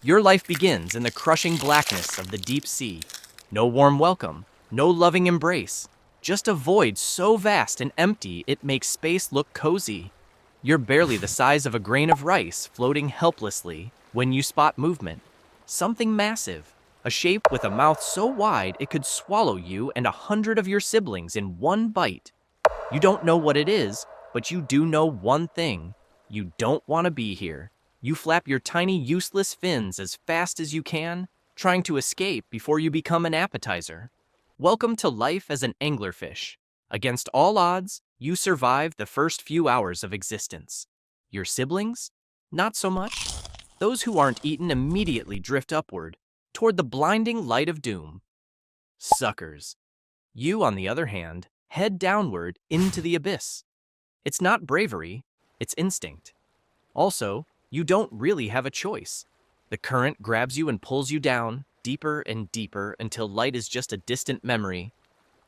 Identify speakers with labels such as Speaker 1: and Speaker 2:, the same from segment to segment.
Speaker 1: Your life begins in the crushing blackness of the deep sea. No warm welcome, no loving embrace, just a void so vast and empty it makes space look cozy. You're barely the size of a grain of rice floating helplessly when you spot movement. Something massive, a shape with a mouth so wide it could swallow you and 100 of your siblings in one bite. You don't know what it is, but you do know one thing. You don't want to be here. You flap your tiny, useless fins as fast as you can, trying to escape before you become an appetizer. Welcome to life as an anglerfish. Against all odds, you survive the first few hours of existence. Your siblings? Not so much. Those who aren't eaten immediately drift upward, toward the blinding light of doom. Suckers. You, on the other hand, head downward into the abyss. It's not bravery, it's instinct. Also, you don't really have a choice. The current grabs you and pulls you down, deeper and deeper until light is just a distant memory.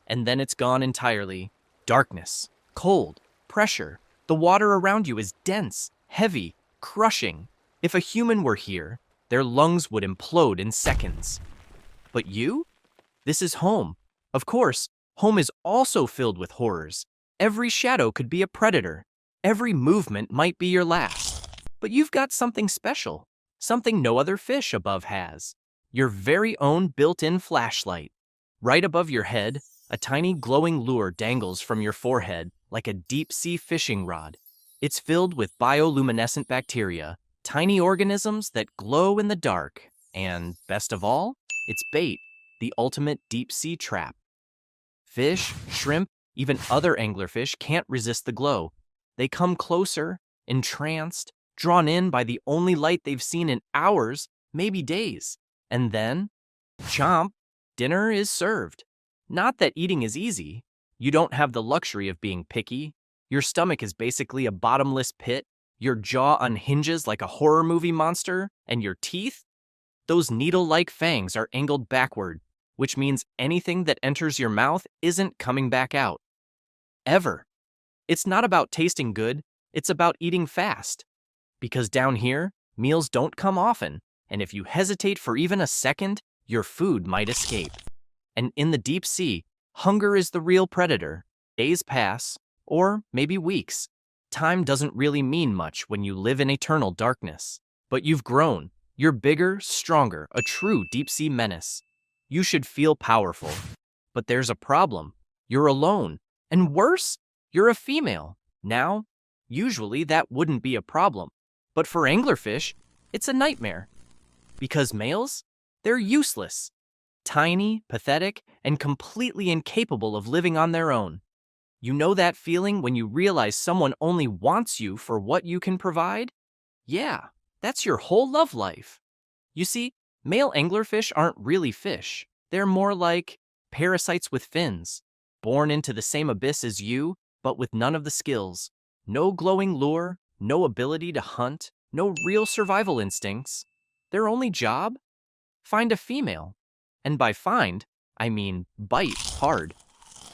Speaker 1: And then it's gone entirely. Darkness, cold, pressure. The water around you is dense, heavy, crushing. If a human were here, their lungs would implode in seconds. But you? This is home. Of course, home is also filled with horrors. Every shadow could be a predator. Every movement might be your last. But you've got something special, something no other fish above has. Your very own built-in flashlight. Right above your head, a tiny glowing lure dangles from your forehead like a deep-sea fishing rod. It's filled with bioluminescent bacteria, tiny organisms that glow in the dark. And, best of all, it's bait, the ultimate deep-sea trap. Fish, shrimp, even other anglerfish can't resist the glow. They come closer, entranced, drawn in by the only light they've seen in hours, maybe days. And then, chomp, dinner is served. Not that eating is easy. You don't have the luxury of being picky. Your stomach is basically a bottomless pit. Your jaw unhinges like a horror movie monster. And your teeth? Those needle-like fangs are angled backward, which means anything that enters your mouth isn't coming back out. Ever. It's not about tasting good, it's about eating fast. Because down here, meals don't come often, and if you hesitate for even a second, your food might escape. And in the deep sea, hunger is the real predator. Days pass, or maybe weeks. Time doesn't really mean much when you live in eternal darkness. But you've grown. You're bigger, stronger, a true deep-sea menace. You should feel powerful. But there's a problem. You're alone. And worse, you're a female. Now, usually that wouldn't be a problem. But for anglerfish, it's a nightmare. Because males, they're useless. Tiny, pathetic, and completely incapable of living on their own. You know that feeling when you realize someone only wants you for what you can provide? Yeah, that's your whole love life. You see, male anglerfish aren't really fish. They're more like parasites with fins, born into the same abyss as you, but with none of the skills. No glowing lure, no ability to hunt, no real survival instincts. Their only job? Find a female. And by find, I mean bite hard.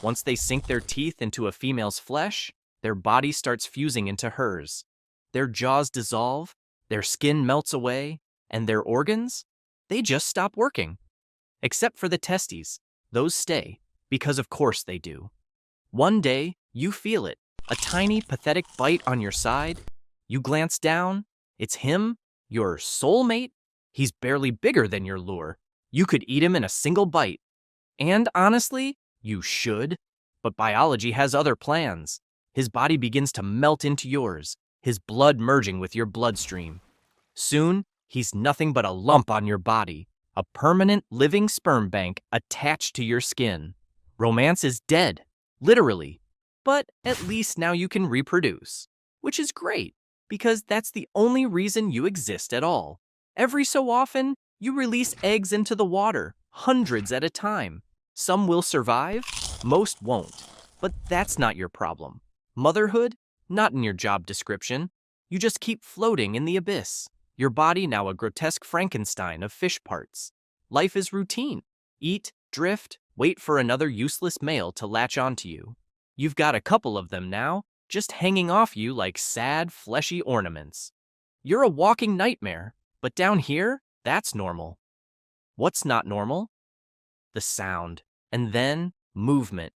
Speaker 1: Once they sink their teeth into a female's flesh, their body starts fusing into hers. Their jaws dissolve, their skin melts away, and their organs? They just stop working. Except for the testes. Those stay, because of course they do. One day, you feel it. A tiny, pathetic bite on your side. You glance down. It's him, your soulmate. He's barely bigger than your lure. You could eat him in a single bite. And honestly, you should. But biology has other plans. His body begins to melt into yours, his blood merging with your bloodstream. Soon, he's nothing but a lump on your body, a permanent living sperm bank attached to your skin. Romance is dead, literally. But at least now you can reproduce, which is great, because that's the only reason you exist at all. Every so often, you release eggs into the water, hundreds at a time. Some will survive, most won't. But that's not your problem. Motherhood? Not in your job description. You just keep floating in the abyss. Your body now a grotesque Frankenstein of fish parts. Life is routine. Eat, drift, wait for another useless male to latch onto you. You've got a couple of them now, just hanging off you like sad, fleshy ornaments. You're a walking nightmare, but down here, That's normal. What's not normal? The sound, and then movement.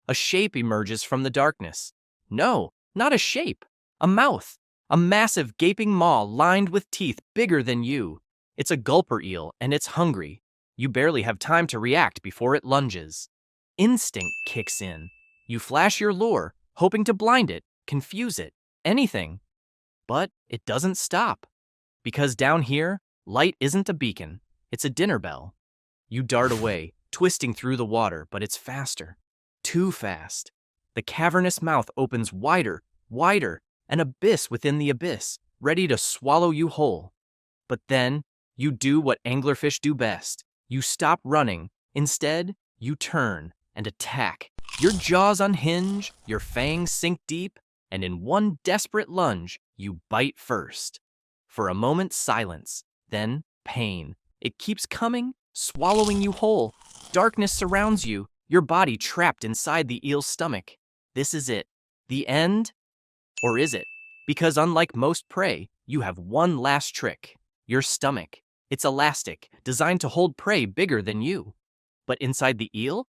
Speaker 1: A shape emerges from the darkness. No, not a shape. A mouth. A massive gaping maw lined with teeth bigger than you. It's a gulper eel, and it's hungry. You barely have time to react before it lunges. Instinct kicks in. You flash your lure, hoping to blind it, confuse it, anything. But it doesn't stop. Because down here, light isn't a beacon, it's a dinner bell. You dart away, twisting through the water, but it's faster. Too fast. The cavernous mouth opens wider, wider, an abyss within the abyss, ready to swallow you whole. But then, you do what anglerfish do best. You stop running. Instead, you turn and attack. Your jaws unhinge, your fangs sink deep, and in one desperate lunge, you bite first. For a moment, silence, then pain. It keeps coming, swallowing you whole. Darkness surrounds you, your body trapped inside the eel's stomach. This is it. The end? Or is it? Because unlike most prey, you have one last trick. Your stomach. It's elastic, designed to hold prey bigger than you. But inside the eel?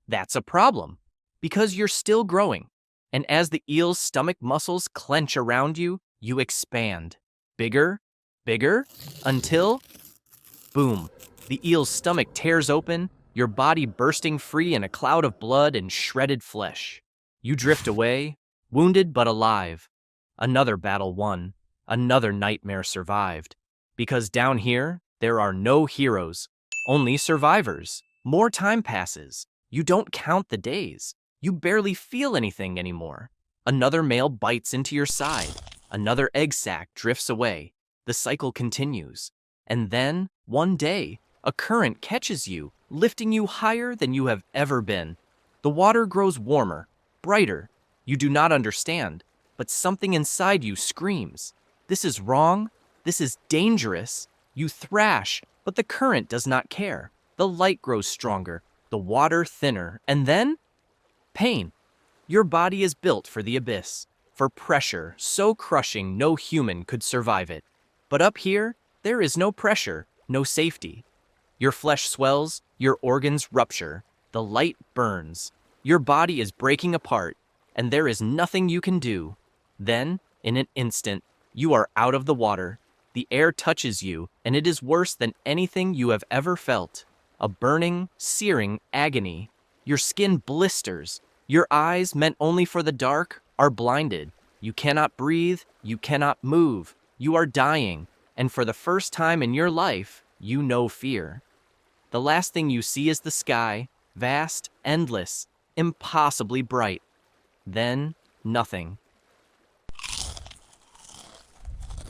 Speaker 1: That's a problem. Because you're still growing. And as the eel's stomach muscles clench around you, you expand. Bigger, bigger, until... boom. The eel's stomach tears open, your body bursting free in a cloud of blood and shredded flesh. You drift away, wounded but alive. Another battle won, another nightmare survived. Because down here, there are no heroes, only survivors. More time passes. You don't count the days. You barely feel anything anymore. Another male bites into your side. Another egg sac drifts away. The cycle continues. And then, one day, a current catches you, lifting you higher than you have ever been. The water grows warmer, brighter. You do not understand, but something inside you screams. This is wrong. This is dangerous. You thrash, but the current does not care. The light grows stronger, the water thinner, and then... pain. Your body is built for the abyss, for pressure so crushing no human could survive it. But up here, there is no pressure, no safety. Your flesh swells, your organs rupture, the light burns. Your body is breaking apart, and there is nothing you can do. Then, in an instant, you are out of the water. The air touches you, and it is worse than anything you have ever felt. A burning, searing agony. Your skin blisters. Your eyes, meant only for the dark, are blinded. You cannot breathe, you cannot move. You are dying, and for the first time in your life, you know fear. The last thing you see is the sky, vast, endless, impossibly bright. Then, nothing.